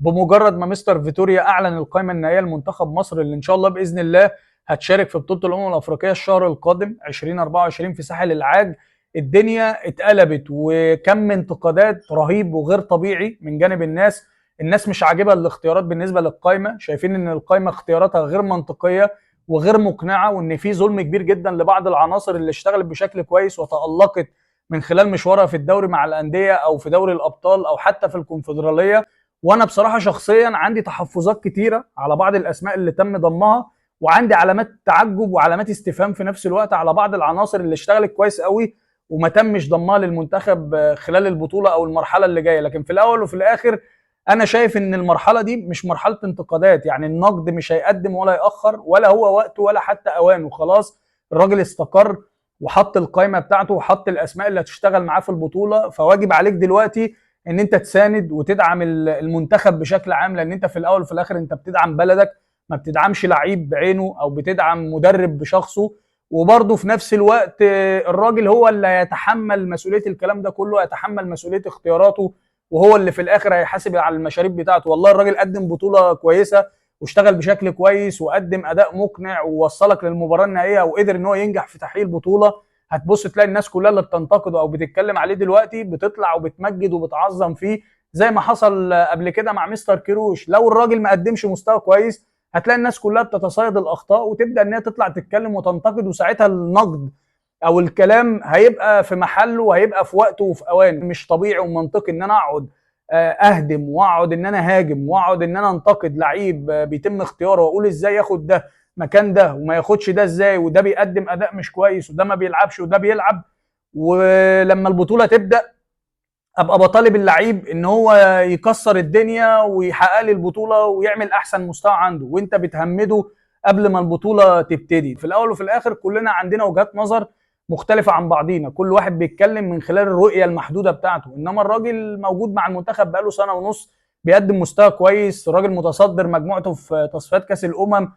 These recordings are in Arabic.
بمجرد ما مستر فيتوريا اعلن القائمه النهائيه لمنتخب مصر اللي ان شاء الله باذن الله هتشارك في بطوله الامم الافريقيه الشهر القادم 2024 في ساحل العاج. الدنيا اتقلبت وكم انتقادات رهيب وغير طبيعي من جانب الناس مش عاجبها الاختيارات بالنسبه للقائمه، شايفين ان القائمه اختياراتها غير منطقيه وغير مقنعه، وان في ظلم كبير جدا لبعض العناصر اللي اشتغلت بشكل كويس وتالقت من خلال مشوارها في الدوري مع الانديه او في دوري الابطال او حتى في الكونفدراليه. وانا بصراحه شخصيا عندي تحفظات كتيره على بعض الاسماء اللي تم ضمها، وعندي علامات تعجب وعلامات استفهام في نفس الوقت على بعض العناصر اللي اشتغلت كويس قوي وما تمش ضمها للمنتخب خلال البطوله او المرحله اللي جايه. لكن في الاول وفي الاخر انا شايف ان المرحله دي مش مرحله انتقادات، يعني النقد مش هيقدم ولا ياخر، ولا هو وقته ولا حتى اوانه. خلاص الراجل استقر وحط القائمه بتاعته وحط الاسماء اللي هتشتغل معاه في البطوله، فواجب عليك دلوقتي ان انت تساند وتدعم المنتخب بشكل عام، لان انت في الاول وفي الاخر انت بتدعم بلدك، ما بتدعمش لعيب بعينه او بتدعم مدرب بشخصه. وبرضه في نفس الوقت الراجل هو اللي هيتحمل مسؤوليه الكلام ده كله، هيتحمل مسؤوليه اختياراته، وهو اللي في الاخر هيحاسب على المشاريب بتاعته. والله الراجل قدم بطوله كويسه واشتغل بشكل كويس وقدم اداء مقنع ووصلك للمباراه النهائيه وقدر ان هو ينجح في تحقيق البطوله. هتبص تلاقي الناس كلها اللي بتنتقده او بتتكلم عليه دلوقتي بتطلع وبتمجد وبتعظم فيه، زي ما حصل قبل كده مع مستر كيروش. لو الراجل ما قدمش مستوى كويس هتلاقي الناس كلها بتتصيد الاخطاء وتبدا ان هي تطلع تتكلم وتنتقد، وساعتها النقد او الكلام هيبقى في محله وهيبقى في وقته وفي اوانه. مش طبيعي ومنطقي ان انا اقعد اهدم واقعد ان انا هاجم واقعد ان انا انتقد لعيب بيتم اختياره واقول ازاي ياخد ده مكان ده وما ياخدش ده ازاي، وده بيقدم اداء مش كويس وده ما بيلعبش وده بيلعب. ولما البطوله تبدا ابقى بطالب اللعيب ان هو يكسر الدنيا ويحقق لي البطوله ويعمل احسن مستوى عنده، وانت بتهمده قبل ما البطوله تبتدي. في الاول وفي الاخر كلنا عندنا وجهات نظر مختلفه عن بعضينا، كل واحد بيتكلم من خلال الرؤيه المحدوده بتاعته. انما الراجل موجود مع المنتخب بقاله سنه ونص بيقدم مستوى كويس، الراجل متصدر مجموعته في تصفيات كاس الامم،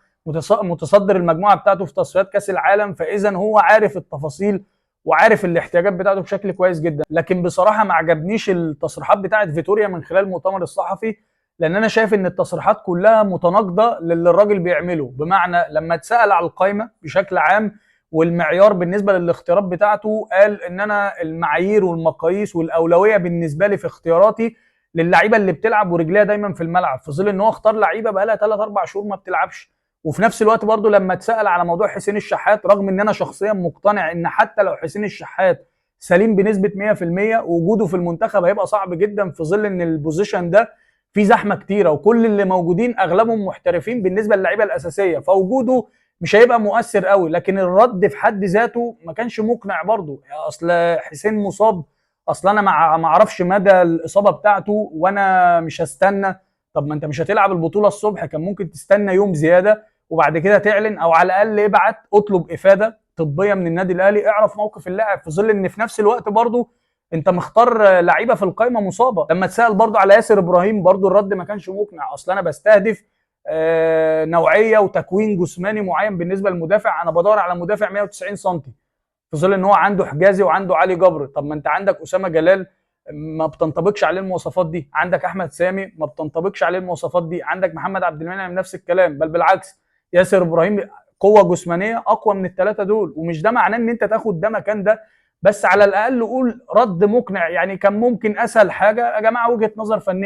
متصدر المجموعه بتاعته في تصفيات كاس العالم، فاذا هو عارف التفاصيل وعارف الاحتياجات بتاعته بشكل كويس جدا. لكن بصراحه ما عجبنيش التصريحات بتاعت فيتوريا من خلال المؤتمر الصحفي، لان انا شايف ان التصريحات كلها متناقضه للي الراجل بيعمله. بمعنى لما اتسال على القائمه بشكل عام والمعيار بالنسبه للاختيارات بتاعته، قال ان انا المعايير والمقاييس والاولويه بالنسبه لي في اختياراتي للعيبه اللي بتلعب ورجليها دايما في الملعب، في ظل ان هو اختار لعيبه بقى لها 3 4 شهور ما بتلعبش. وفي نفس الوقت برضه لما اتسال على موضوع حسين الشحات، رغم ان انا شخصيا مقتنع ان حتى لو حسين الشحات سليم بنسبه 100%، وجوده في المنتخب هيبقى صعب جدا في ظل ان البوزيشن ده في زحمه كتيره وكل اللي موجودين اغلبهم محترفين بالنسبه للعيبه الاساسيه، فوجوده مش هيبقى مؤثر قوي. لكن الرد في حد ذاته ما كانش مقنع برضه. اصل حسين مصاب، اصل انا ما اعرفش مدى الاصابه بتاعته وانا مش هستنى. طب ما انت مش هتلعب البطوله الصبح، كان ممكن تستنى يوم زياده وبعد كده تعلن، او على الاقل ابعت اطلب افاده طبيه من النادي الاهلي، اعرف موقف اللاعب، في ظل ان في نفس الوقت برضه انت مختار لعيبه في القائمه مصابه. لما اتسال برضه على ياسر ابراهيم برضه الرد ما كانش مقنع. اصل انا بستهدف نوعيه وتكوين جسماني معين بالنسبه للمدافع، انا بدور على مدافع 190 سم في ظل ان هو عنده حجازي وعنده علي جبر. طب ما انت عندك اسامه جلال ما بتنطبقش عليه المواصفات دي، عندك احمد سامي ما بتنطبقش عليه المواصفات دي، عندك محمد عبد المنعم نفس الكلام، بل بالعكس ياسر ابراهيم قوه جسمانيه اقوى من الثلاثه دول. ومش ده معناه ان انت تاخد ده مكان ده، بس على الاقل قول رد مقنع. يعني كان ممكن اسهل حاجه يا جماعه وجهه نظر فنيه.